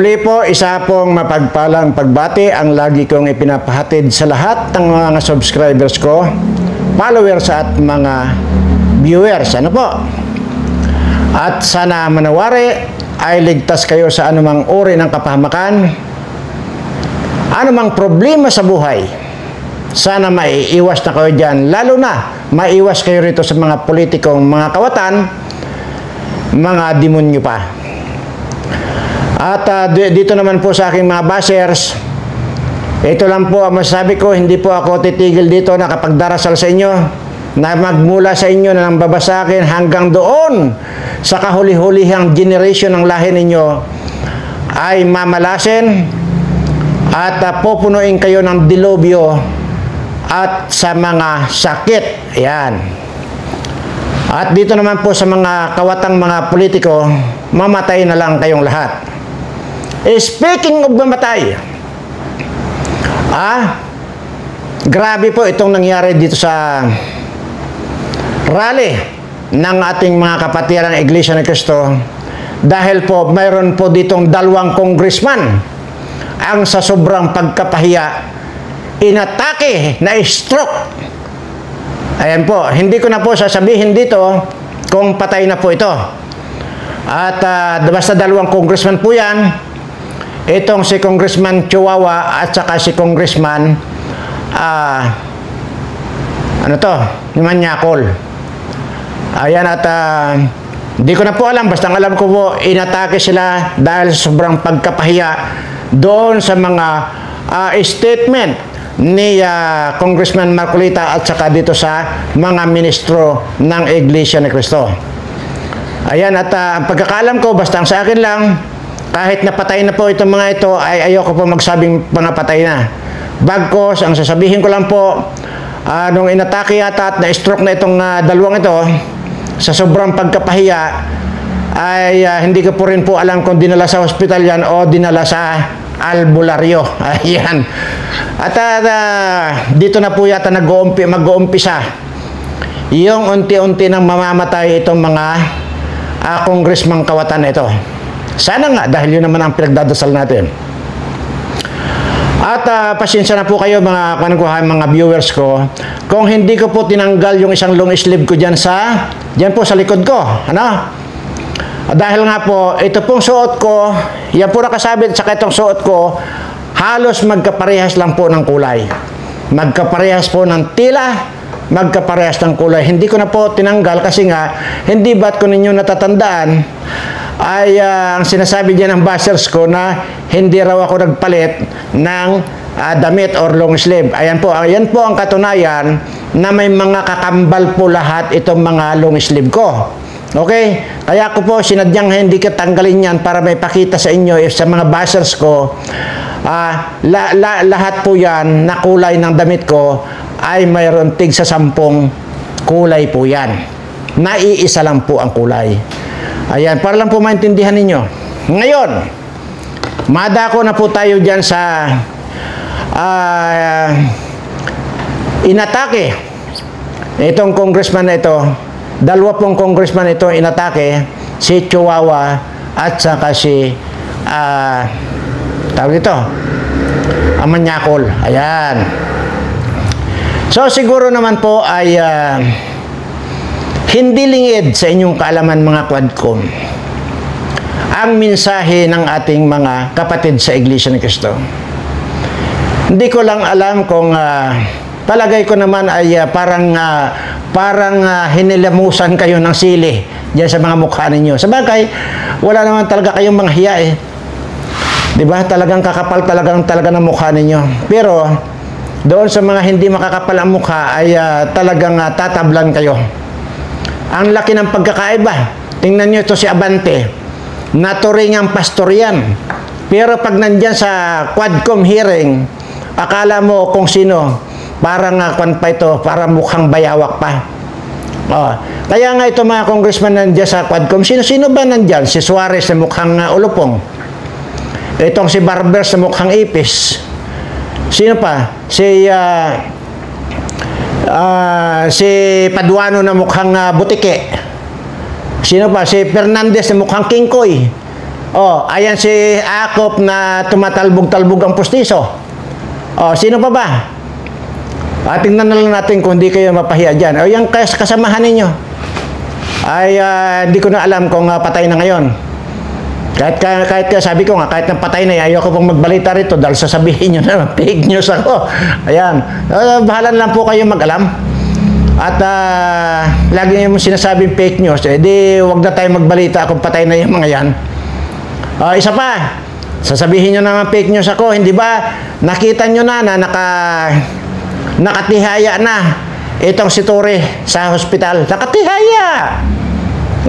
Muli po, isa pong mapagpalang pagbati ang lagi kong ipinapahatid sa lahat ng mga subscribers ko, followers at mga viewers. Ano po? At sana manawari ay ligtas kayo sa anumang uri ng kapahamakan, anumang problema sa buhay. Sana maiiwas na kayo dyan, lalo na maiiwas kayo rito sa mga politikong mga kawatan, mga demonyo pa. At dito naman po sa aking mga bashers, ito lang po ang masasabi ko, hindi po ako titigil dito na kapag darasal sa inyo, na magmula sa inyo na nang babasakin hanggang doon sa kahuli-hulihang generation ng lahi ninyo ay mamalasin at pupunuin kayo ng dilubyo at sa mga sakit. Ayan. At dito naman po sa mga kawatang mga politiko, mamatay na lang kayong lahat. Speaking of mamatay, grabe po itong nangyari dito sa rally ng ating mga kapatiran ng Iglesia ni Cristo, dahil po mayroon po ditong 2 congressman ang sa sobrang pagkapahiya inatake na stroke. Ayan po, hindi ko na po sasabihin dito kung patay na po ito. At basta 2 congressman po yan, itong si Congressman Chihuahua at saka si Congressman Manyakol. Ayan, at di ko na po alam, basta alam ko po inatake sila dahil sobrang pagkapahiya doon sa mga statement ni Congressman Marcolita at saka dito sa mga ministro ng Iglesia ni Cristo. Ayan, at ang pagkakaalam ko, basta sa akin lang, kahit napatay na po itong mga ito, ay ayoko po magsabing mga patay na. Bagkos, ang sasabihin ko lang po, nung inatake yata at na-stroke na itong 2 ito, sa sobrang pagkapahiya, ay hindi ko po rin po alam kung dinala sa hospital yan o dinala sa albularyo. Ayan. At dito na po yata mag-uumpisa yung unti-unti nang mamamatay itong mga congressman kawatan ito. Sana nga, dahil yun naman ang pinagdadasal natin. At pasensya na po kayo mga viewers ko, kung hindi ko po tinanggal yung isang long sleeve ko dyan po sa likod ko. Ano? Dahil nga po, ito pong suot ko, yan po nakasabit, saka itong suot ko, halos magkaparehas lang po ng kulay. Magkaparehas po ng tila, magkaparehas ng kulay. Hindi ko na po tinanggal kasi nga, hindi ba't ko ninyo natatandaan, ay ang sinasabi diyan ng bashers ko na hindi raw ako nagpalit ng damit or long sleeve. Ayan po ang katunayan na may mga kakambal po lahat itong mga long sleeve ko. Okay? Kaya ko po sinadyang hindi ko tanggalin yan para may pakita sa inyo sa mga bashers ko. Lahat po yan na kulay ng damit ko ay mayroon tig sa 10 kulay po yan. Naiisa lang po ang kulay. Ayan, para lang po maintindihan ninyo. Ngayon, madako na po tayo dyan sa inatake. Itong congressman na ito, 2 pong congressman ito inatake, si Chihuahua at saka si tawag ito, Manyakol. Ayan. So, siguro naman po ay hindi lingid sa inyong kaalaman mga Quadcom ang mensahe ng ating mga kapatid sa Iglesia ni Cristo. Hindi ko lang alam kung palagay ko naman ay parang hinilamusan kayo ng sili diyan sa mga mukha ninyo. Sabagay, wala naman talaga kayong mga hiya eh. 'Di ba? Talagang kakapal talaga ng mukha ninyo. Pero doon sa mga hindi makakapal ang mukha ay talagang tatablan kayo. Ang laki ng pagkakaiba. Tingnan nyo ito si Abante. Naturingang pastor yan. Pero pag nandyan sa Quadcom hearing, akala mo kung sino. Parang parang mukhang bayawak pa. Kaya nga ito mga congressman nandyan sa Quadcom, sino ba nandyan? Si Suarez na mukhang ulupong. Itong si Barbers na mukhang ipis. Sino pa? Si Paduano na mukhang butike. Sino pa? Si Fernandez na mukhang kingkoy. Oh, ayan si Akop na tumatalbog-talbog ang pustiso. Oh, sino pa ba? Tingnan na lang natin kung hindi kayo mapahiya dyan. O, yung kasamahan ninyo. Ay, hindi ko na alam kung patay na ngayon. Kahit sabi ko nga, kahit na patay na, ayoko pong magbalita rito dahil sasabihin nyo na fake news ako. Ayan. Bahala lang po kayo mag-alam. At lagi yung sinasabing fake news, di wag na tayo magbalita kung patay na yung mga yan. Isa pa, sasabihin nyo naman fake news ako, hindi ba nakita nyo na nakatihaya na itong si Tore sa hospital? Nakatihaya!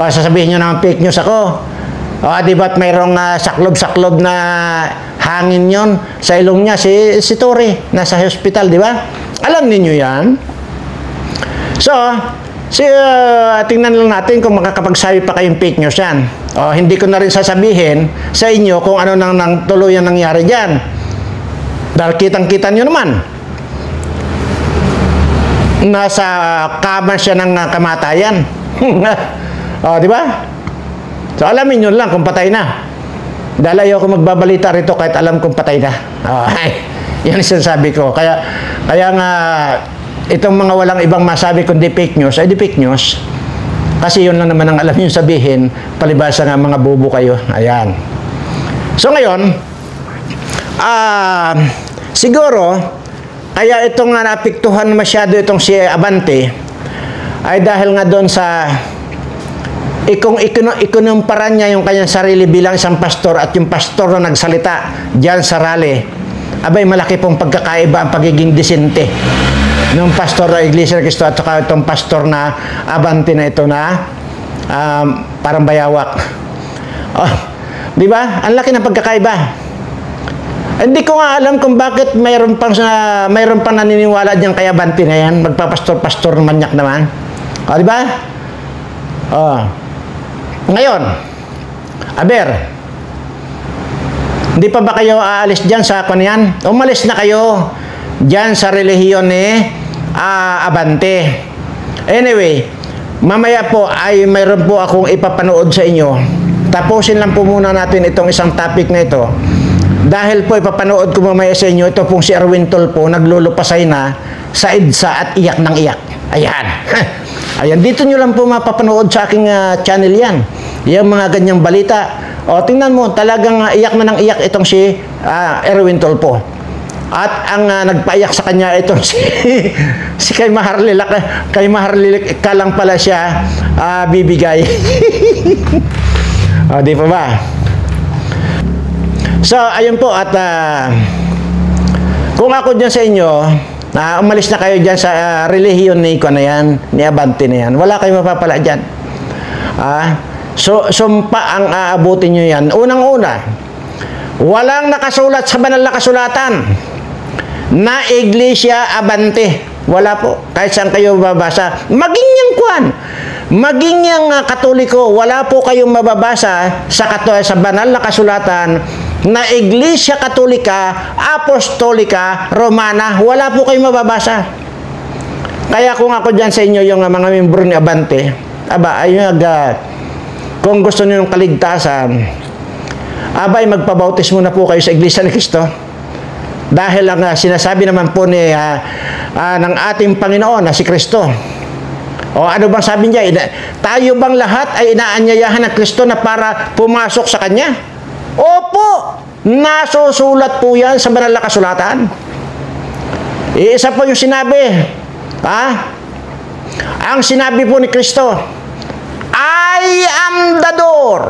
Sasabihin nyo naman fake news ako. Di ba't mayroong saklob-saklob na hangin yon sa ilong niya, si Tore, nasa hospital, di ba? Alam ninyo yan. So, tingnan lang natin kung makakapagsabi pa kayong fake news yan. Hindi ko na rin sasabihin sa inyo kung ano nang tuluyan nangyari dyan. Dahil kitang-kita nyo naman. Nasa kama siya ng kamatayan. Di ba? So, alamin nyo lang kung patay na. Dahil ayoko magbabalita rito kahit alam kong patay na. Yan ang sinasabi ko. Kaya nga, itong mga walang ibang masabi kundi fake news, ay di fake news. Kasi yun lang naman ang alam nyo sabihin, palibasa nga mga bobo kayo. Ayan. So ngayon, siguro, kaya itong napiktuhan masyado itong si Abante, ay dahil nga doon sa ikunumparan niya yung kanyang sarili bilang isang pastor at yung pastor na nagsalita diyan sa rally. Abay, malaki pong pagkakaiba ang pagiging disente ng pastor na Iglesia ni Cristo at saka itong pastor na Abante na ito na parang bayawak. Di ba? Ang laki ng pagkakaiba. Hindi ko nga alam kung bakit mayroon pang naniniwala diyan kay Abante na yan. Magpapastor-pastor manyak naman. Di ba? Ngayon, aber, hindi pa ba kayo aalis dyan sa kanyan? Umalis na kayo dyan sa relihiyon ni Abante. Anyway, mamaya po ay mayroon po akong ipapanood sa inyo. Tapusin lang po muna natin itong isang topic na ito. Dahil po ipapanood ko mamaya sa inyo, ito pong si Erwin Tulfo, naglulupasay na sa EDSA at iyak ng iyak. Ayan. Ayan, dito nyo lang po mapapanood sa aking channel yan. Yung mga ganyang balita. Tingnan mo, talagang iyak na ng iyak itong si Erwin Tulfo. At ang nagpaiyak sa kanya itong si kay Maharlila ka lang pala siya bibigay. Di pa ba? So, ayun po. At kung ako dyan sa inyo, umalis na kayo dyan sa relihiyon ni Abante na yan. Wala kayong mapapala dyan. So, sumpa ang aabutin nyo yan. Unang-una, walang nakasulat sa banal na kasulatan na Iglesia Abante. Wala po. Kahit saan kayo babasa. Maging yung maging yung Katoliko, wala po kayong mababasa sa banal na kasulatan na Iglesia Katolika, Apostolika, Romana. Wala po kayong mababasa. Kaya kung ako dyan sa inyo, yung mga membro ni Abante, kung gusto niyo ng kaligtasan, abay, magpabautismo na po kayo sa Iglesia ni Cristo. Dahil ang sinasabi naman po ng ating Panginoon na si Cristo. Ano bang sabi niya? Tayo bang lahat ay inaanyayahan ng Cristo na para pumasok sa Kanya? Opo! Nasusulat po yan sa banal na kasulatan. Isa po yung sinabi. Ang sinabi po ni Cristo, I am the door.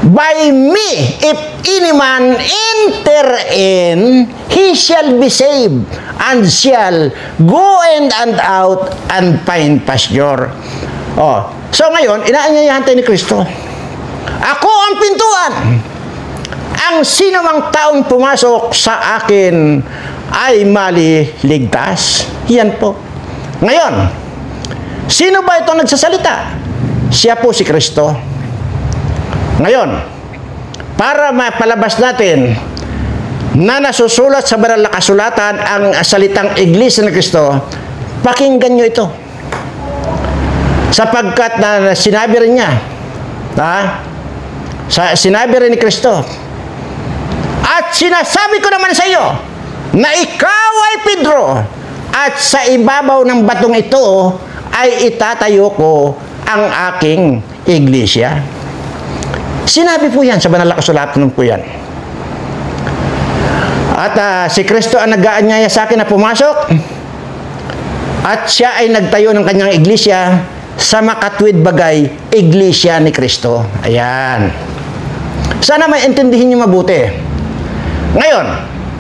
By me, if any man enter in, he shall be saved, and shall go in and out and find pasture. So ngayon, inaanyayahan tayo ni Cristo. Ako ang pintuan. Ang sino mang taong pumasok sa akin ay maliligtas. Yan po. Ngayon, sino ba itong nagsasalita? Siya po si Cristo. Ngayon, para mapalabas natin na nasusulat sa banal na kasulatan ang salitang Iglesia ni Cristo, pakinggan nyo ito. Sapagkat na sinabi rin niya, Sinabi rin ni Kristo, at sinasabi ko naman sa iyo, na ikaw ay Pedro, at sa ibabaw ng batong ito ay itatayo ko ang aking iglesia. Sinabi po yan sa banal na kasulatan po yan. At si Kristo ang nag-aanyaya sa akin na pumasok, at siya ay nagtayo ng kanyang iglesia sa makatwid bagay, iglesia ni Kristo. Ayan. Sana may intindihin niyo mabuti. Ngayon,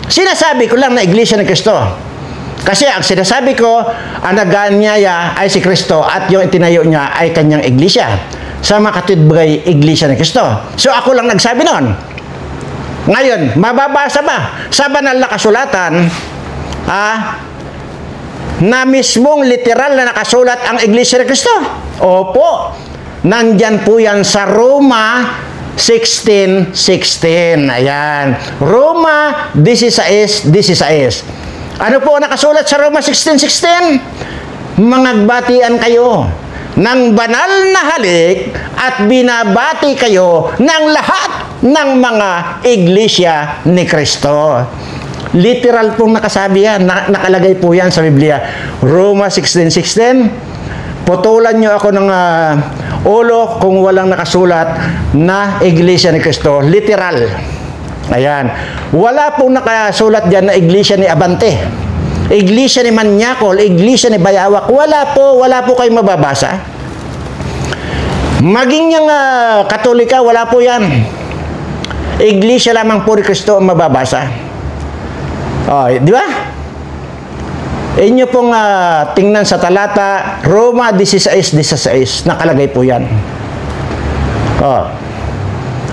sinasabi ko lang na iglesia ni Kristo. Kasi ang sinasabi ko, ang nag-aanyaya ay si Kristo at yung itinayo niya ay kanyang iglesia. Sa makatwid bagay, iglesia ni Kristo. So ako lang nagsabi noon. Ngayon, mababasa ba sa banal na kasulatan na mismong literal na nakasulat ang iglesia ni Kristo? Opo. Nandyan po yan sa Roma 16:16. Ayan. Roma 16:16. Ano po nakasulat sa Roma 16:16? Mangagbatian kayo ng banal na halik at binabati kayo ng lahat ng mga iglesia ni Kristo. Literal pong nakasabi yan. Nakalagay po yan sa Biblia. Roma 16:16. Putulan nyo ako ng ulo kung walang nakasulat na iglesia ni Kristo. Literal. Ayan. Wala pong nakasulat dyan na iglesia ni Abante, iglesia ni Manyakol, iglesia ni Bayawak. Wala po kayong mababasa. Maging yung Katolika, wala po yan. Iglesia lamang po ni Kristo ang mababasa. Di ba? Inyo pong tingnan sa talata, Roma 16:16, nakalagay po yan.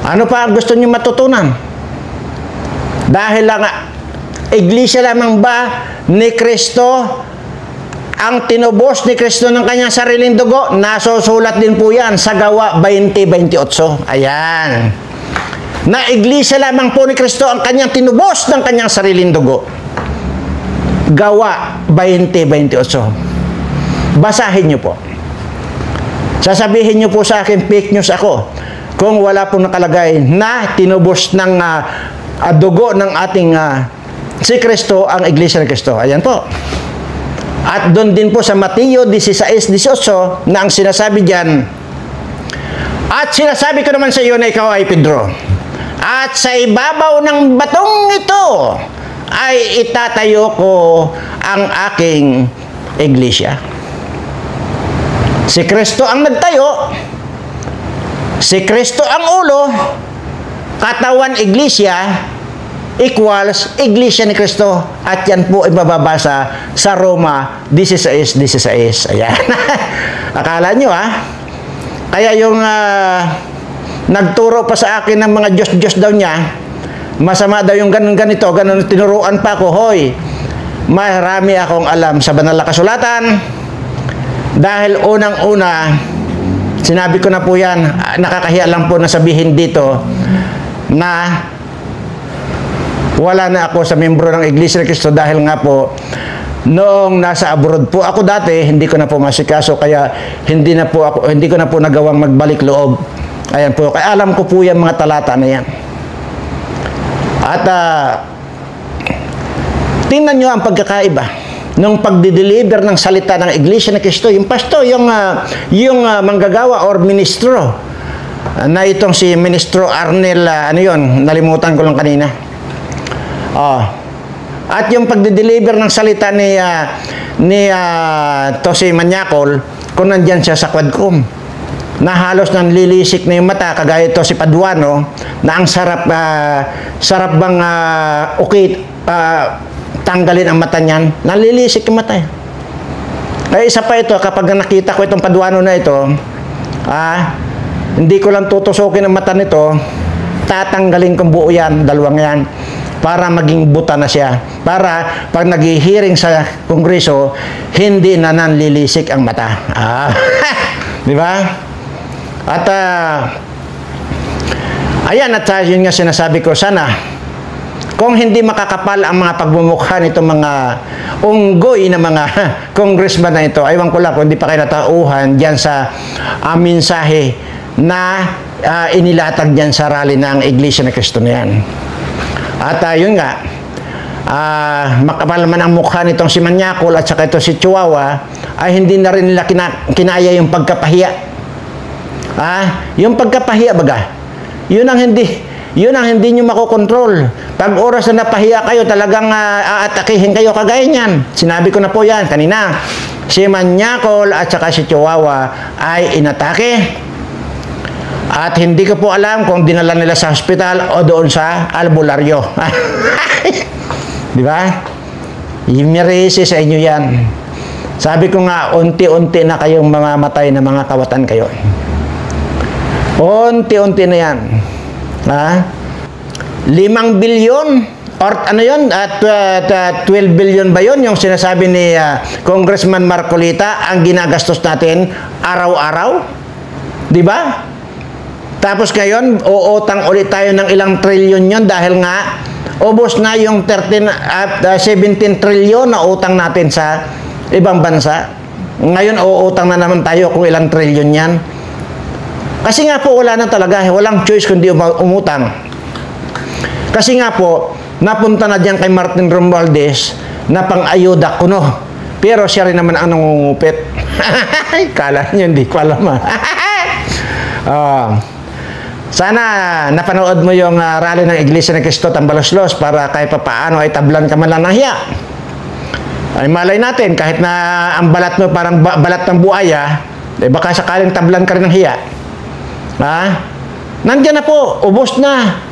Ano pa ang gusto niyo matutunan? Dahil lang, iglesia lamang ba ni Kristo ang tinubos ni Kristo ng kanyang sariling dugo? Nasusulat din po yan sa Gawa 20:28. Ayan. Na iglesia lamang po ni Kristo ang kanyang tinubos ng kanyang sariling dugo. Gawa 20:28. Basahin nyo po. Sasabihin nyo po sa akin, fake news ako, kung wala pong nakalagay na tinubos ng dugo ng ating si Kristo ang iglesia ni Kristo. Ayan po. At doon din po sa Mateo 16:18 na ang sinasabi diyan, at sinasabi ko naman sa iyo na ikaw ay Pedro, at sa ibabaw ng batong ito ay itatayo ko ang aking iglesia. Si Kristo ang nagtayo, si Kristo ang ulo, katawan iglesia equals iglesia ni Kristo, at yan po ay mababasa sa Roma 16:16. Ayan. Akala nyo kaya yung nagturo pa sa akin ng mga Diyos daw niya, masama daw yung ganito, tinuruan pa ako. Hoy, marami akong alam sa banal na kasulatan, dahil unang-una sinabi ko na po yan, nakakahiya lang po na sabihin dito na wala na ako sa membro ng Iglesia ni Cristo, dahil nga po noong nasa abroad po ako dati, hindi ko na po masikaso, kaya hindi ko na po nagawang magbalik loob. Ayan po, kaya alam ko po yung mga talata na yan. At tingnan nyo ang pagkakaiba nung pagdi-deliver ng salita ng Iglesia ni Cristo. Yung pastor, yung manggagawa or ministro, na itong si Ministro Arnel, nalimutan ko lang kanina. At yung pagdi-deliver ng salita ni si Manyakol, kung nandyan siya sa quadcom, na halos nanlilisik na yung mata, kagaya ito si Paduano, na ang sarap bang tanggalin ang mata niyan, nanlilisik yung mata. Kaya isa pa ito, kapag nakita ko itong Paduano na ito, hindi ko lang tutusukin ang mata nito, tatanggalin kong buo yan, dalawang yan, para maging buta na siya. Para pag nag-hearing sa kongreso, hindi na nanlilisik ang mata. Di ba? At ayan, at yun nga sinasabi ko, sana kung hindi makakapal ang mga pagmumukha nitong mga unggoy na mga congressman na ito, aywan ko lang kung hindi pa kayo natauhan dyan sa mensahe na inilatag diyan sa rally ng Iglesia ni Cristo na yan. At yun nga, makapal man ang mukha nitong si Manyakol at saka ito si Chihuahua, ay hindi na rin nila kinaya yung pagkapahiya. Yung pagkapahiya baga, yun ang hindi nyo makokontrol. Pag oras na napahiya kayo, talagang aatakihin kayo kagaya niyan. Sinabi ko na po yan kanina. Si Manyakol at saka si Chihuahua ay inatake. At hindi ko po alam kung dinala nila sa hospital o doon sa albularyo. Di ba? Imirisi sa inyo yan. Sabi ko nga, unti-unti na kayong mga matay na mga kawatan kayo. Unti-unti na yan. 5 billion or ano yun, 12 billion ba yun yung sinasabi ni Congressman Marcolita ang ginagastos natin araw-araw? Di ba? Tapos ngayon, uutang ulit tayo ng ilang trilyon yun dahil nga ubos na yung 17 trilyon na utang natin sa ibang bansa. Ngayon, uutang na naman tayo kung ilang trilyon yan. Kasi nga po, wala na talaga. Walang choice kundi umutang. Kasi nga po, napunta na dyan kay Martin Romualdez na pang-ayuda kuno. Pero siya rin naman ang nangungupit. Kala niyo, hindi ko alam. Sana napanood mo yung rally ng Iglesia ni Cristo Tambaloslos para kahit papaano ay tablan ka man lang ng hiya. Ay malay natin, kahit na ang balat mo parang balat ng buaya, baka sakaling tablan ka rin ng hiya. Nandiyan na po, ubos na.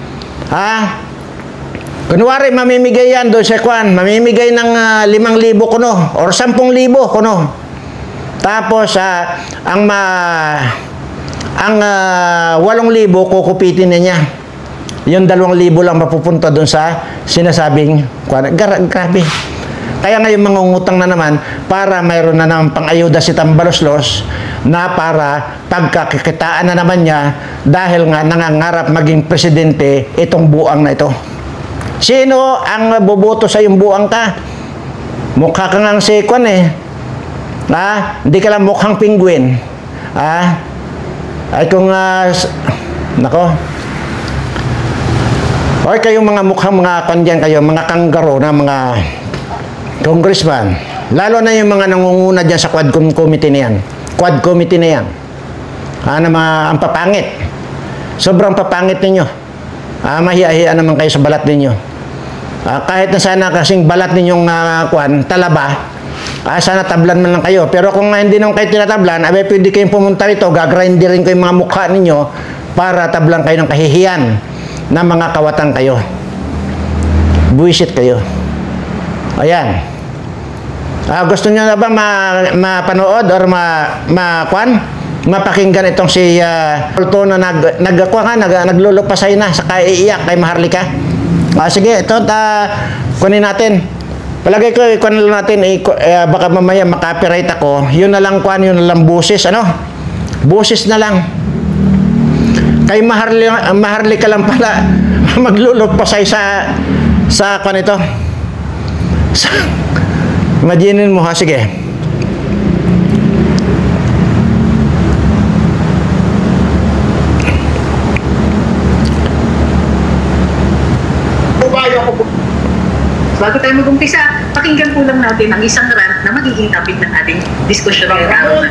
Kunwari, mamimigay yan doon sa kwan, mamimigay ng 5,000 kuno or 10,000 kuno. Tapos, ang 8,000 kukupitin na niya. Yung 2,000 lang mapupunta doon sa sinasabing kwan. Grabe. Kaya ngayon mangungutang na naman para mayroon na naman pang-ayuda si Tambaloslos na para pagkakikitaan na naman niya dahil nga nangangarap maging presidente itong buang na ito. Sino ang boboto sa yung buang ka? Mukha kang ang sekwan eh. Hindi ka lang mukhang penguin. Ay kung nako. Or kayong mga mukhang mga kandyan kayo, mga kanggaro na mga congressman, lalo na yung mga nangunguna dyan sa Quad Committee na yan. Quad Committee na yan. Ang papangit. Sobrang papangit ninyo. Mahiya-hiya naman kayo sa balat ninyo. Kahit na sana kasing balat ninyong talaba, sana tablan man lang kayo. Pero kung hindi naman kayo tinatablan, pwede kayong pumunta rito, gagrinderin ko yung mga mukha ninyo para tablan kayo ng kahihiyan na mga kawatan kayo. Buwisit kayo. Ayan. Gusto niyo na ba mapanood or mapakinggan itong si Alto na naglulupasay na sa kaiiyak kay Maharlika? Sige, ito kunin natin. Palagay ko kunin natin baka mamaya makapiright ako. Yun na lang yun na lang boses, boses na lang. Kay Maharlika lang pala maglulupasay sa ito. Imaginin mo sige. Bago tayo mag-umpisa, pakinggan po lang natin ang isang rant na magiging topic ng ating diskusyon ngayong araw.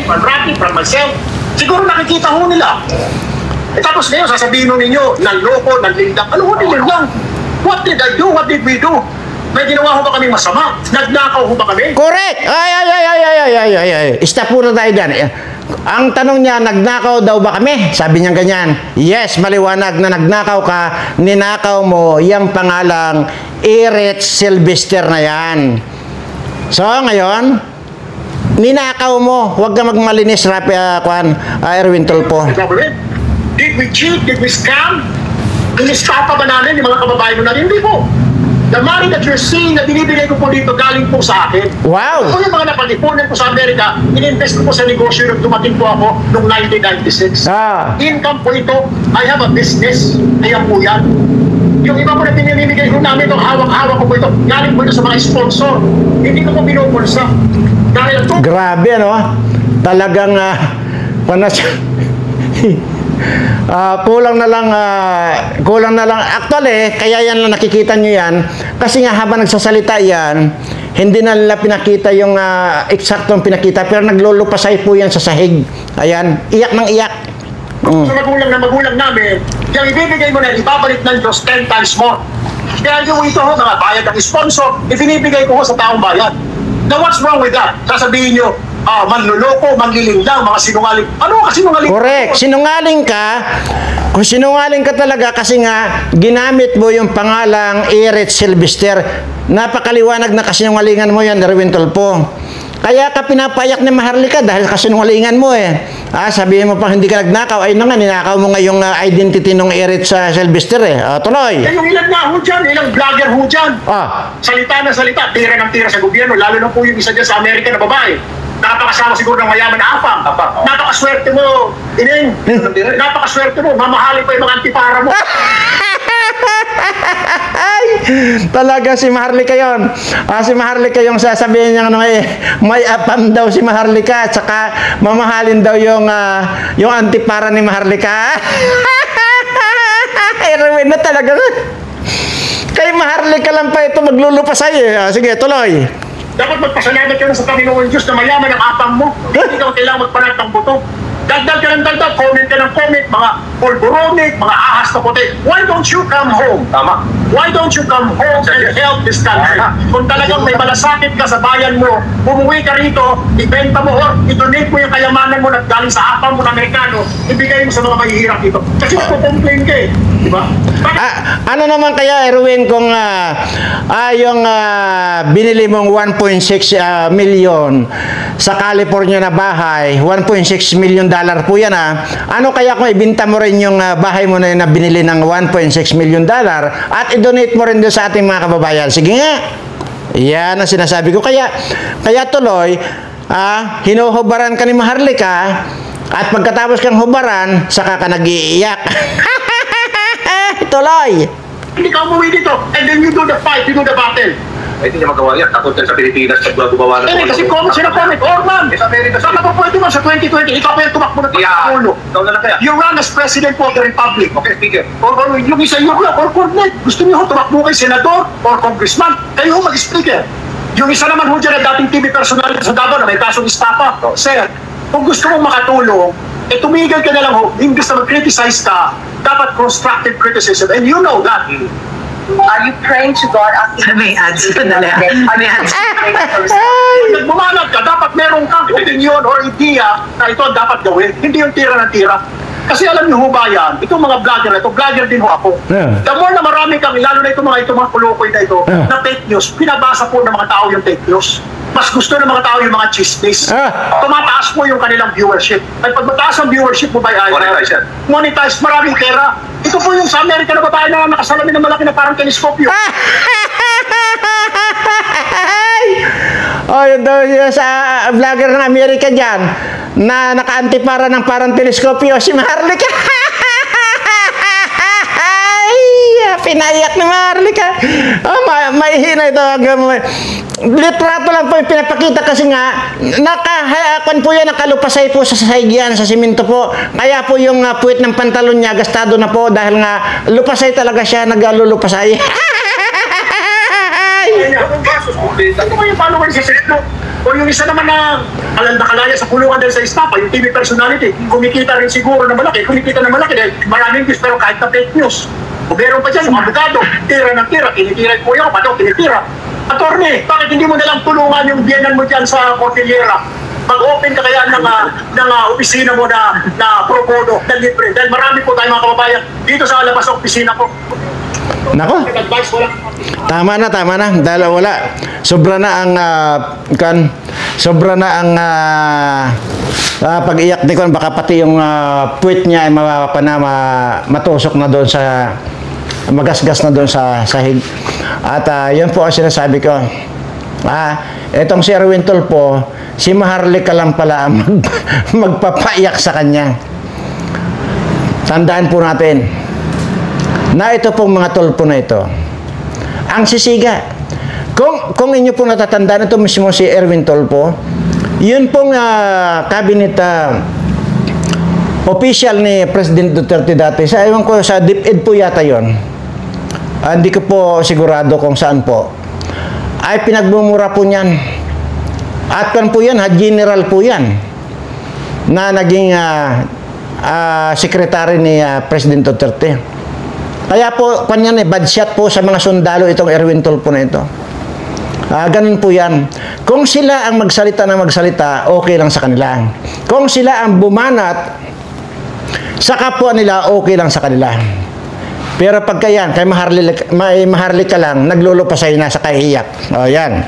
Marami from myself. Siguro nakikita ho nila. Tapos ngayon, sasabihin ninyo, nanloko, nanlindak. Ano ho nila lang? What did I do? What did we do? May ginawa ho ba kami masama? Nagnakaw ho ba kami? Correct! Ay. Stop muna tayo dyan. Ang tanong niya, nagnakaw daw ba kami? Sabi niya ganyan. Yes, maliwanag na nagnakaw ka. Ninakaw mo yung pangalang Eric Sylvester na yan. So, ngayon, ninakaw mo. Huwag ka magmalinis, Erwin Tulfo. Did we cheat? Did we scam? Inistapa ba namin yung mga kababayan mo natin? Hindi po. The money that you're seeing na binibigay ko po dito galing po sa akin. Wow! Kung yung mga napag-ipunan ko sa Amerika, in-invest ko po sa negosyo nung dumating po ako noong 1996. Income po ito. I have a business. Ayan po yan. Yung iba po na pinimimigay ko namin itong hawak-hawak ko po ito. Galing po ito sa mga sponsor. Hindi ko po pinupulsa. Dahil ito. Grabe, Talagang, Kulang na lang actually, kaya yan lang nakikita nyo yan kasi nga habang nagsasalita yan, hindi na nila pinakita yung eksaktong pinakita, pero naglulupasay po yan sa sahig. Ayan, iyak ng iyak. Sa magulang namin, yung ibibigay mo na, ibabalik ng Diyos 10 times more. Kaya yung ito, mga bayad ng sponsor, ibinibigay ko sa taong bayan. Now, what's wrong with that? Sasabihin nyo, manluloko, manglilinlang, mga sinungaling. Ano ka sinungaling? Correct. Sinungaling ka. Kung sinungaling ka talaga kasi nga ginamit mo yung pangalang Eric Sylvester. Napakaliwanag na kasinungalingan mo yan, Erwin Tulfo. Kaya ka pinapayak ni Maharlika dahil kasinungalingan mo eh. Sabihin mo pa hindi ka nagnakaw, ay na nga, ninakaw mo nga yung identity ng Eric sa Sylvester eh. Tuloy. Eh, yung ilang nga ho dyan, ilang vlogger ho dyan. Salita na salita, tira ng tira sa gobyerno, lalo na po yung isa dyan sa Amerika na babae. Nakapakasama siguro ng mayaman na apang. Napakaswerte mo, Ining. Napakaswerte mo, mamahalin pa yung mga antipara mo. Ay, talaga si Maharlika yun. Si Maharlika yung sasabihin niya may apam daw si Maharlika at saka mamahalin daw yung antipara ni Maharlika. Erwin na talaga. Kay Maharlika lang pa ito maglulupasay eh. Sige, tuloy. Dapat magpasalamat ka na sa Panginoon Diyos na mayaman ang apang mo. Hindi ka kailangan magpanat ng buto. Dagdag ka ng dagdag, comment ka ng comment, mga pulburonik, mga ahas na puti. Why don't you come home? Tama. Why don't you come home and help this country? Kung talagang may malasakit ka sa bayan mo, bumuwi ka rito, ibenta mo or i-donate mo yung kayamanan mo na galing sa apang mo na Amerikano, ibigay mo sa mga mahihirap dito. Kasi magpo-complain ka eh. Diba? Ano naman kaya, Erwin, kung yung binili mong 1.6 million sa California na bahay, 1.6 million dollar po yan ano kaya kung ibenta mo rin yung bahay mo na yun na binili ng 1.6 million dollar at i-donate mo rin doon sa ating mga kababayan? Sige nga. Yan ang sinasabi ko. Kaya tuloy, hinuhubaran ka ni Maharlika at pagkatapos kang hubaran, saka ka nag-iiyak. Tuloy. Hindi ka umuwi dito and then you do the fight, you do the battle. Hindi niya magawa yan. Takot yan sa Pilipinas pag gumawa ng... Kasi comment siya na comment. Orman! Saka pa pwede man sa 2020, ikaw pa yung tumakbo na Pangulo. Ikaw na lang kaya. You run as President of the Republic. Okay, speaker. Or yung isa yung or coordinate. Gusto niyo tumakbo kay Senador or Congressman. Kayo mag-speaker. Yung isa naman ho dyan na dating TV personality sa Davao na may kasong istapa. Sir, kung gusto mong makatulong, tumigil ka na lang ho. Imbis na mag-criticize ka, dapat constructive criticism. And you know that. Are you praying to God asking May ads na dali. May ads. Kung nagbumanag ka, dapat meron kang opinion or idea na ito dapat gawin. Hindi yung tira ng tira. Kasi alam niyo ho ba yan, itong mga vlogger na ito, vlogger din ho ako. Yeah. The more na marami kang, lalo na itong mga kulukoy na ito, na fake news, pinabasa po ng mga tao yung fake news. Mas gusto ng mga tao yung mga chismis. Tumataas po yung kanilang viewership. At pag mataas ang viewership mo ba ay Monetize yan. monetize, maraming pera. Ito po yung sa Amerika na babae na nakasalamin ng malaki na parang teleskopyo. Yun daw yun sa vlogger ng Amerika dyan na naka-antipara ng parang teleskopyo, si Maharlika. Pinayak ni Maharlika. Maihina ito. Litrato lang po yung pinapakita kasi nga nakahayakon po yan, nakalupasay po sa sahigyan, sa simento po. Kaya po yung puwit ng pantalon niya gastado na po dahil nga lupasay talaga siya, naglulupasay. Ito ba yung followers sa Senado? O yung isa naman na kalaya sa kulungan dahil sa istapa, yung TV personality, kumikita rin siguro na malaki, kumikita na malaki dahil maraming views pero kahit na fake news. O meron pa dyan, yung abogado, tira ng tira, tinitira po yun, paano tinitira? Attorney, bakit hindi mo nalang tulungan yung biyanan mo dyan sa Cordillera? Mag-open ka kaya ng opisina mo na pro bono, na libre. Dahil marami po tayong mga kababayan dito sa labas ng opisina ko. Nako. Advice ko lang. Tama na. Dahil wala. Sobra na ang pag-iyak ni Kon. Baka pati yung puwit niya ay matusok na doon sa magasgas na doon sa sahig. At yun po ang sinasabi ko. Etong si Erwin Tulfo, si Maharlika lang pala ang magpapaiyak sa kanya. Tandaan po natin na ito pong mga Tulfo na ito ang sisiga. Kung inyo pong natatandaan, ito mismo si Erwin Tulfo, yun pong cabinet official ni President Duterte dati. Sa ewan ko, sa DepEd po yata yon. Hindi ko po sigurado kung saan po. Ay pinagmumura po niyan. At kan po yan, general po yan. Na naging secretary ni President Duterte. Kaya po, kanyan bad shot po sa mga sundalo itong Erwin Tulfo na ito. Ganun po yan. Kung sila ang magsalita na magsalita, okay lang sa kanila. Kung sila ang bumanat sa kapwa nila, okay lang sa kanila. Pero pagka yan, kay maharlik ka lang, naglulupasay na sa kahiyak. O yan.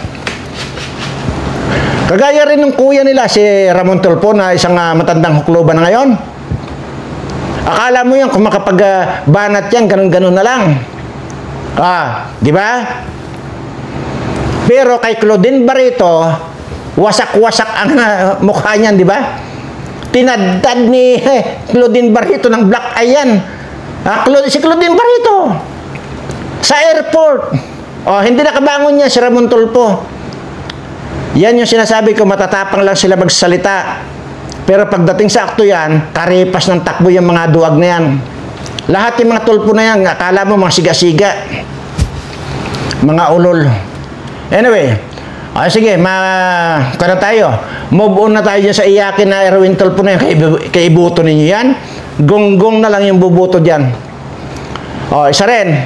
Kagaya rin ng kuya nila, si Ramon Tulfo, na isang matandang hukluban na ngayon. Akala mo yan, kung makapag-banat yan, ganun-ganun na lang. Di ba? Pero kay Claudine Barreto, wasak-wasak ang mukha niyan, di ba? Tinadtad ni Claudine Barreto ng black eye yan. Si Claudine Barreto sa airport. Hindi nakabangon niya si Ramon Tulfo. Yan yung sinasabi ko, matatapang lang sila magsalita. Pero pagdating sa akto yan, karipas ng takbo yung mga duwag na yan. Lahat yung mga Tulfo na yan, akala mo mga siga-siga. Mga ulol. Anyway, sige, kada tayo. Move on na tayo dyan sa iyakin na Erwin Tulfo na yan. Kaibuto ninyo yan. Gonggong na lang yung bubuto dyan. Isa rin.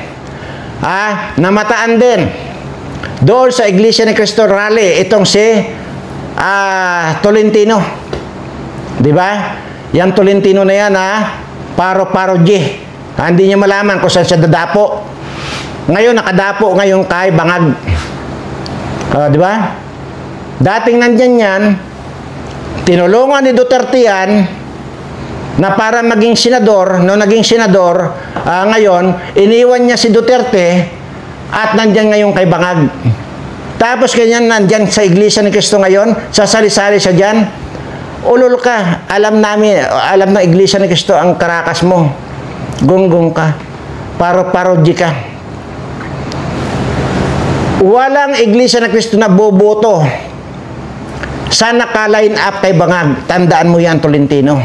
Namataan din. Doon sa Iglesia ni Cristo Rally, itong si Tolentino. Diba? Yan Tolentino na yan, paro-paro G. Hindi niya malaman kung saan siya dadapo. Ngayon, nakadapo ngayon kay Bangag. Diba? Dating nandyan yan, tinulungan ni Duterte yan, na para maging senador, no naging senador, ngayon, iniwan niya si Duterte at nandyan ngayon kay Bangag. Tapos ganyan, nandyan sa Iglesia ni Cristo ngayon, sasali-sali siya dyan. Ulol ka, alam ng Iglesia ni Cristo ang karakas mo. Gonggong ka, paro-paroji ka. Walang Iglesia ni Cristo na boboto sa naka-line up kay Bangag. Tandaan mo yan, Tolentino.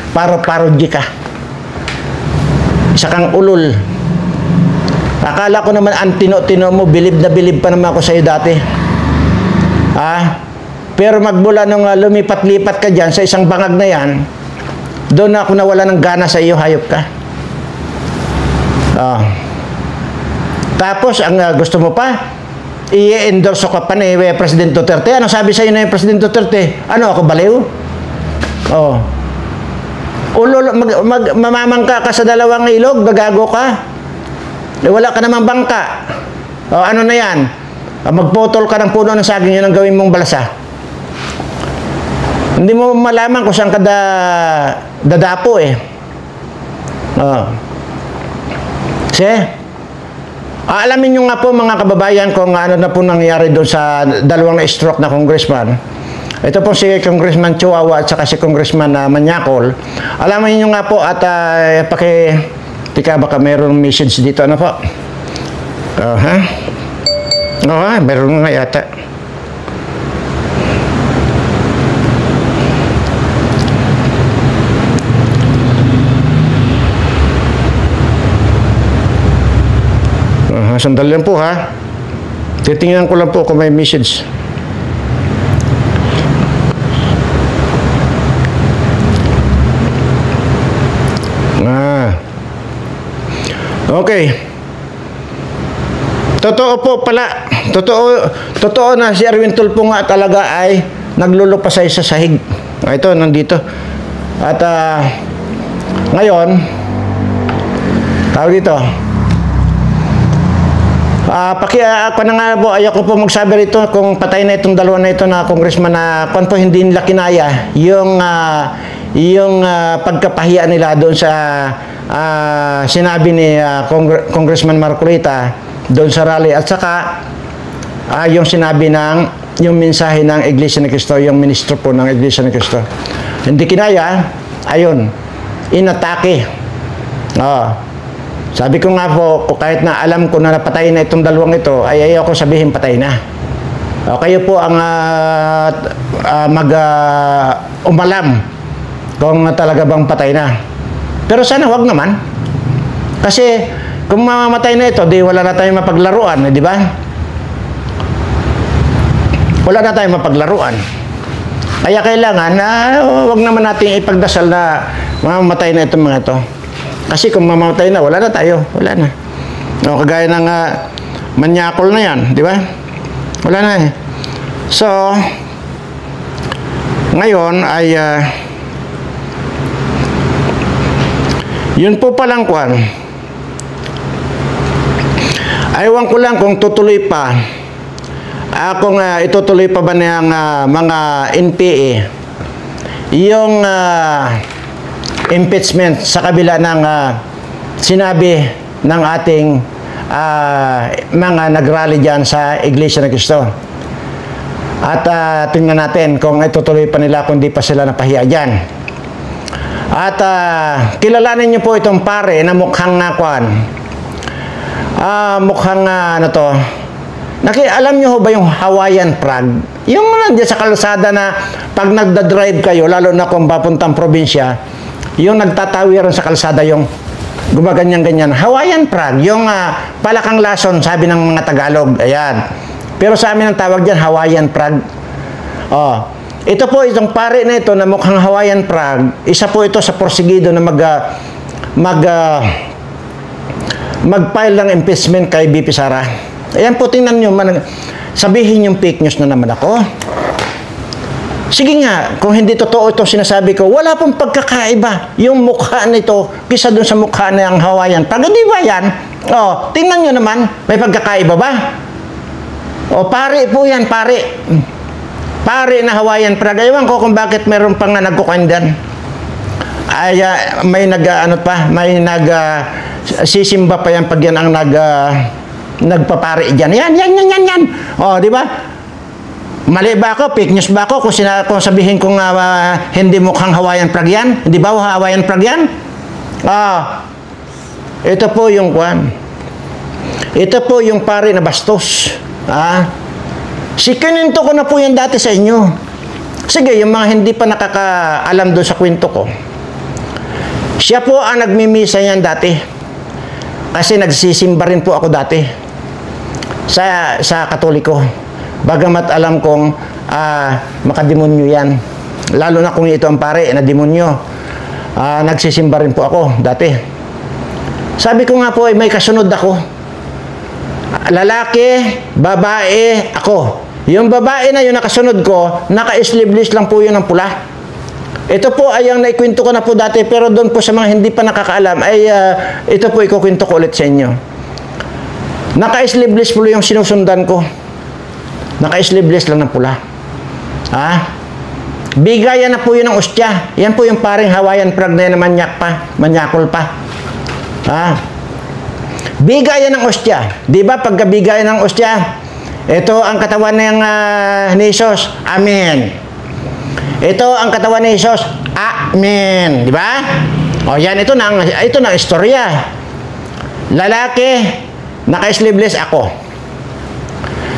Paro-paroji ka. Isa kang ulol. Akala ko naman ang tino-tino mo, bilib na bilib pa naman ako sa iyo dati. Pero magmula nung lumipat-lipat ka dyan sa isang Bangag na yan, doon ako nawala ng gana sa iyo, hayop ka. Tapos, ang gusto mo pa, i-endorse ka pa ni President Duterte. Ano sabi sa iyo na yung President Duterte? Ano, ako baliw? Ulol, mamamangka ka sa dalawang ilog, gagago ka. Wala ka namang bangka. Ano na yan? Magputol ka ng puno ng saging, yun ang gawin mong balasa. Hindi mo malaman kung saan ka dadapo alamin nyo nga po mga kababayan kung ano na po nangyari doon sa dalawang na-stroke na congressman. Ito po si Congressman Chihuahua at saka si Congressman Manyakol. Alamin nyo nga po at tika baka mayroong message dito. Ano po? Meron nga yata. Sandali lang po ha. Titingnan ko lang po kung may message. Okay. Totoo po pala. Totoo na si Erwin Tulfo nga talaga ay naglulupasay sa sahig. Ito, nandito. At ngayon, tawag dito. Ako na nga po, ayoko po magsabi rito kung patay na itong dalawa na ito na congressman na kung po hindi nila kinaya yung pagkapahiya nila doon sa sinabi ni Congressman Marcolita doon sa rally at saka yung sinabi yung mensahe ng Iglesia ni Cristo, yung ministro po ng Iglesia ni Cristo. Hindi kinaya, ayun, inatake. Sabi ko nga po, kahit na alam ko na napatay na itong dalawang ito, ay ayaw ko sabihin patay na. Kayo po ang umalam kung talaga bang patay na. Pero sana wag naman. Kasi kung mamamatay na ito, di wala na tayong mapaglaruan, di ba? Wala na tayong mapaglaruan. Kaya kailangan na wag naman natin ipagdasal na mamamatay na itong mga ito. Kasi kung mamamatay na, wala na tayo. Wala na. No, kagaya ng manyakol na yan, di ba? Wala na eh. So, ngayon ay yun po palang kwan. Aywan ko lang kung tutuloy pa. Kung itutuloy pa ba niyang mga NPA yung impeachment sa kabila ng sinabi ng ating mga nagrally dyan sa Iglesia ni Cristo. At tingnan natin kung itutuloy pa nila kung di pa sila napahiya dyan. At kilalanin niyo po itong pare na mukhang mukhang ano to. Alam niyo ba yung Hawaiian Prague? Yung nandiyan sa kalsada na pag nagda-drive kayo, lalo na kung papuntang probinsya, yung nagtatawiran sa kalsada yung gumaganyan-ganyan. Hawaiian Prague, yung palakang lason, sabi ng mga Tagalog. Ayan. Pero sa amin ang tawag dyan, Hawaiian Prague. Oh. Ito po, itong pare na ito na mukhang Hawaiian Prague, isa po ito sa porsigido na mag-file ng impeachment kay BP Sara. Ayan po, tingnan nyo, sabihin yung fake news na naman ako. Sige nga, kung hindi totoo ito sinasabi ko, wala pong pagkakaiba yung mukha nito kisa dun sa mukha na ang Hawaiian Prague. Di ba yan? Oh, tingnan nyo naman, may pagkakaiba ba? O, pare po yan, pare. Pare na Hawaiian Prague. Ewan ko kung bakit meron pang nagkukandan. Ay, may sisimba pa yan pag yan ang nagpapare dyan. Yan. O, di ba? Mali ba ako? Fake news ba ako? Kung sabihin kong hindi mukhang Hawaiian Prague yan? Hindi ba Hawaiian Prague yan? Ito po yung kwan. Ito po yung pare na bastos. Sikininto ko na po yan dati sa inyo. Sige, yung mga hindi pa nakakaalam doon sa kwento ko. Siya po ang nagmimisa yan dati. Kasi nagsisimba rin po ako dati sa Katoliko. Bagamat alam kong makademonyo yan. Lalo na kung ito ang pare na demonyo. Nagsisimba rin po ako dati. Sabi ko nga po ay may kasunod ako. Lalaki, babae, ako. Yung babae na yun nakasunod ko, naka-sleeveless lang po yun ng pula. Ito po ay ang naikwento ko na po dati, pero doon po sa mga hindi pa nakakaalam, ay ito po ikukwento ko ulit sa inyo. Naka-sleeveless po yung sinusundan ko. Naka-sleeveless lang ng pula. Bigayan na po yun ng ostya. Yan po yung paring Hawaiian Prague na yan na manyakol pa. Bigayan ng ostya. Di ba pagkabigayan ng ostya, ito ang katawan ng ni Jesus. Amen. Ito ang katawan ni Jesus. Amen. Di ba? O yan, ito na istorya. Lalaki, naka-sleeveless ako.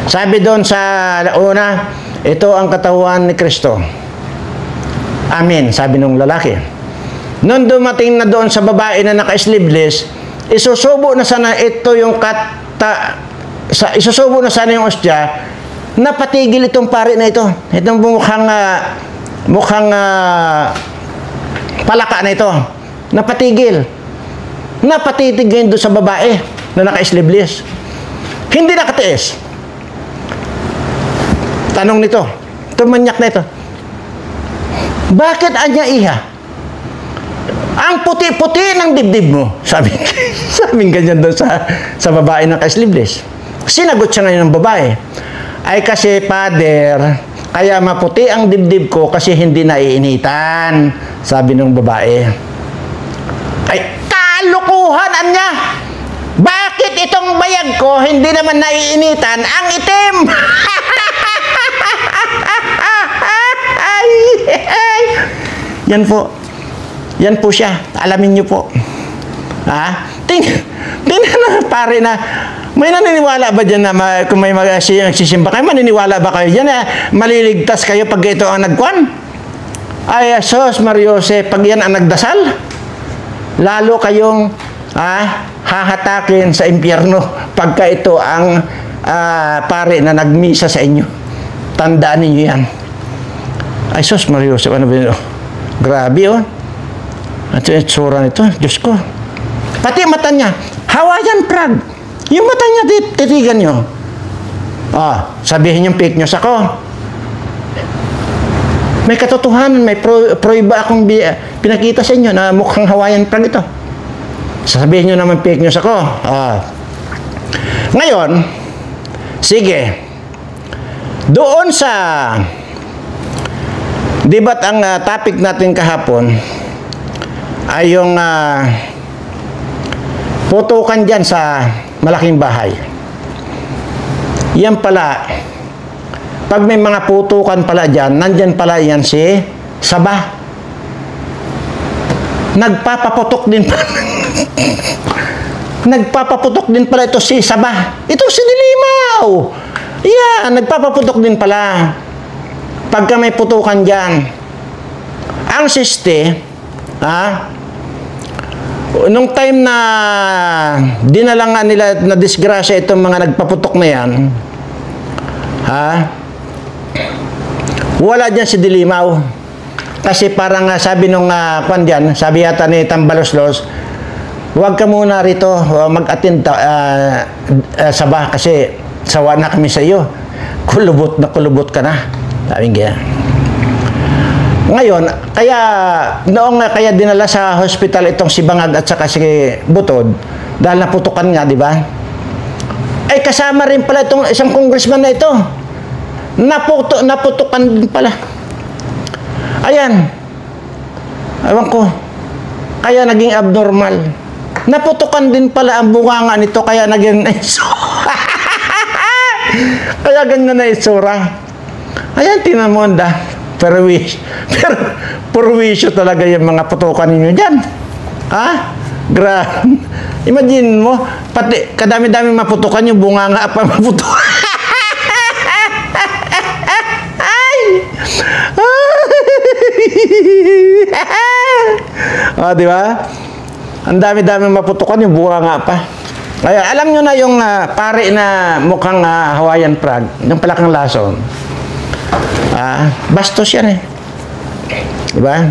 Sabi doon sa una, ito ang katawan ni Kristo. Amen, sabi nung lalaki. Nung dumating na doon sa babae na naka-sleeveless, isusubo na sana ito yung isusubo na sana yung ostya, napatigil itong pare na ito. Itong mukhang palaka na ito. Napatigil. Napatitigil doon sa babae na naka-sleeveless. Hindi nakatiis. Tanong nito, tumanyak na ito, bakit anya iha? Ang puti-puti ng dibdib mo. Sabi ganyan doon sa babae na ka-sleeveless. Sinagot siya ngayon ng babae. Ay kasi, Father, kaya maputi ang dibdib ko kasi hindi naiinitan. Sabi ng babae. Ay, kalukuhan anya! Bakit itong bayag ko hindi naman naiinitan? Ang itim! Yan po siya. Alamin niyo po. Tingnan na pare na, may naniniwala ba dyan na kung may magsisimba kayo, maniniwala ba kayo dyan na maliligtas kayo pag ito ang nagkwan? Ay, sos, Mariose, pag yan ang nagdasal, lalo kayong hahatakin sa impyerno pagka ito ang pare na nagmisa sa inyo. Tandaan ninyo yan. Ay, sos, Mariose, ano ba yun? Grabe, oh. At yung itsura nito, Diyos ko. Pati mata niya, Hawaiian frog. Yung mata niya, titigan nyo. Sabihin yung fake news ako. May katotohanan, may proiba akong pinakita sa inyo na mukhang Hawaiian frog ito. Sasabihin nyo naman fake news ako. Ngayon, sige. Doon sa dibat ang topic natin kahapon ay yung putukan dyan sa malaking bahay. Yan pala, pag may mga putukan pala dyan, nandyan pala yan si Sabah. Nagpapaputok din pala. Nagpapaputok din pala ito si Sabah. Ito si Dilimaw. Yeah, nagpapaputok din pala. Pagka may putukan dyan. Ang siste, nung time na dinala nga nila na disgrasya itong mga nagpaputok na yan, wala dyan si Dilimaw. Kasi parang sabi nung kwan dyan, sabi yata ni Tambaloslos, huwag ka muna rito mag-attend Sabah kasi sawa na kami sa iyo. Kulubot na kulubot ka na. Sabi nga. Ngayon, kaya dinala sa hospital itong si Bangag at saka si Butod dahil naputukan nga, di ba? Ay kasama rin pala itong isang congressman na ito. Naputukan din pala. Ayan. Ewan ko. Kaya naging abnormal. Naputukan din pala ang bunganga nito kaya naging kaya ganyan na itsura. Ayan, tinan mo perwisyo talaga yung mga putukan ninyo dyan. Imagine mo, pati kadami-dami maputukan yung bunganga pa maputukan. Di ba? Ang dami-dami maputukan yung bunganga pa. Kaya alam nyo na yung pare na mukhang Hawaiian frog, yung palakang lason. Bastos yan eh. Diba?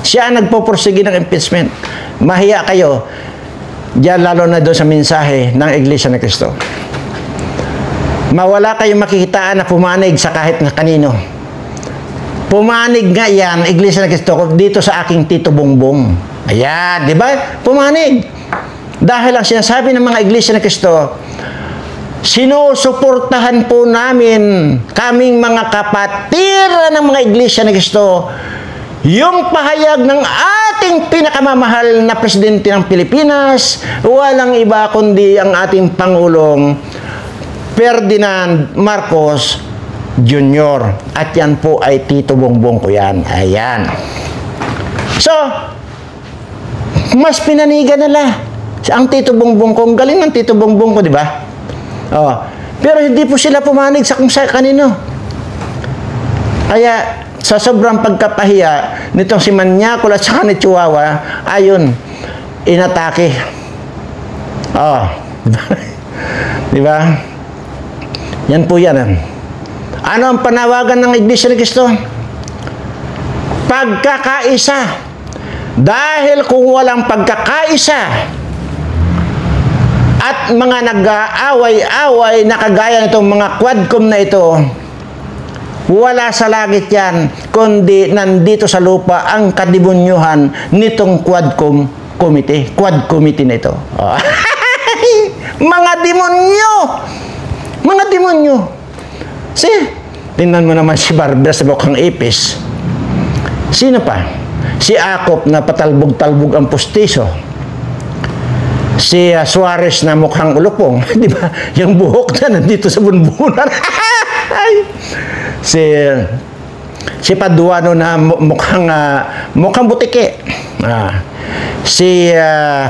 Siya ang nagpupursige ng impeachment. Mahiya kayo. Diyan lalo na doon sa mensahe ng Iglesia ni Cristo. Mawala kayong makikitaan na pumanig sa kahit na kanino. Pumanig nga yan, Iglesia ni Cristo, dito sa aking Tito Bongbong. Ayan, di ba? Pumanig. Dahil ang sinasabi ng mga Iglesia ni Cristo, sinusuportahan po namin kaming mga kapatiran ng mga Iglesia ni Cristo yung pahayag ng ating pinakamamahal na presidente ng Pilipinas, walang iba kundi ang ating Pangulong Ferdinand Marcos Jr. At yan po ay Tito Bongbong ko yan. Ayan. So, mas pinanigan nila ang Tito Bongbong ko. Ang galing ng Tito Bongbong ko, di ba? Pero hindi po sila pumanig sa kung sa kanino. Kaya sa sobrang pagkapahiya nitong si Manyakol at saka ni Chihuahua, ayun, inatake. Di ba? Yan po yan. Ano ang panawagan ng Iglesia ni Cristo? Pagkakaisa. Dahil kung walang pagkakaisa at mga nag-aaway-away na kagaya nitong mga quadcom na ito, wala sa langit yan, kundi nandito sa lupa ang kademonyuhan nitong quadcom committee. Quad committee na ito. Mga demonyo! Mga demonyo! Tingnan mo naman si Barbara sa mukhang ipis. Sino pa? Si Akop na patalbog-talbog ang pustiso. Si Suarez na mukhang ulupong. Di ba? Yung buhok na nandito sa bunbunan. Si Paduano na mukhang butike. Si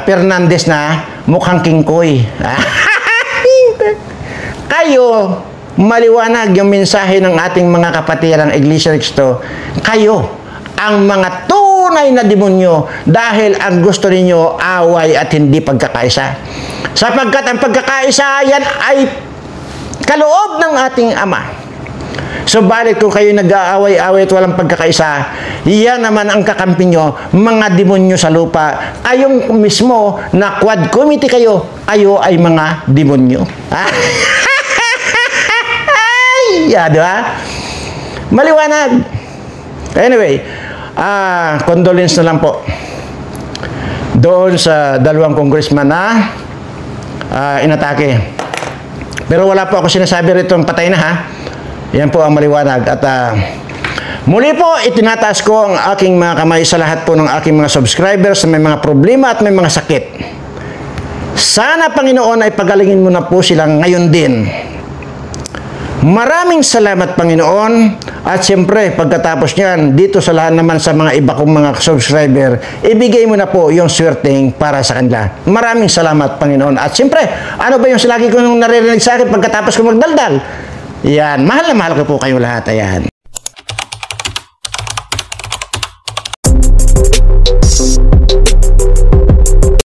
Fernandez na mukhang kingkoy. Kayo, maliwanag yung mensahe ng ating mga kapatirang Iglesia ni Cristo. Kayo ang mga tunay na demonyo dahil ang gusto ninyo away at hindi pagkakaisa. Sapagkat ang pagkakaisa yan ay kaloob ng ating Ama. Subalit kung kayo nag-aaway-away at walang pagkakaisa, yan naman ang kakampi nyo, mga demonyo sa lupa. Kayong mismo na quad committee kayo, ayo ay mga demonyo. Di ba? Maliwanag. Anyway, condolence na lang po doon sa dalawang congressman na inatake. Pero wala po ako sinasabi rito ang patay na, ha? Yan po ang maliwanag. At muli po, itinataas ko ang aking mga kamay sa lahat po ng aking mga subscribers na may mga problema at may mga sakit. Sana, Panginoon, ay pagalingin mo na po silang ngayon din. Maraming salamat, Panginoon. At siyempre, pagkatapos niyan, dito sa lahat naman sa mga iba kong mga subscriber, ibigay mo na po yung swerteng para sa kanila. Maraming salamat, Panginoon. At siyempre, ano ba yung lagi ko nung naririnig sa akin pagkatapos ko magdaldal? Yan, mahal na mahal ko po kayo lahat. Ayan.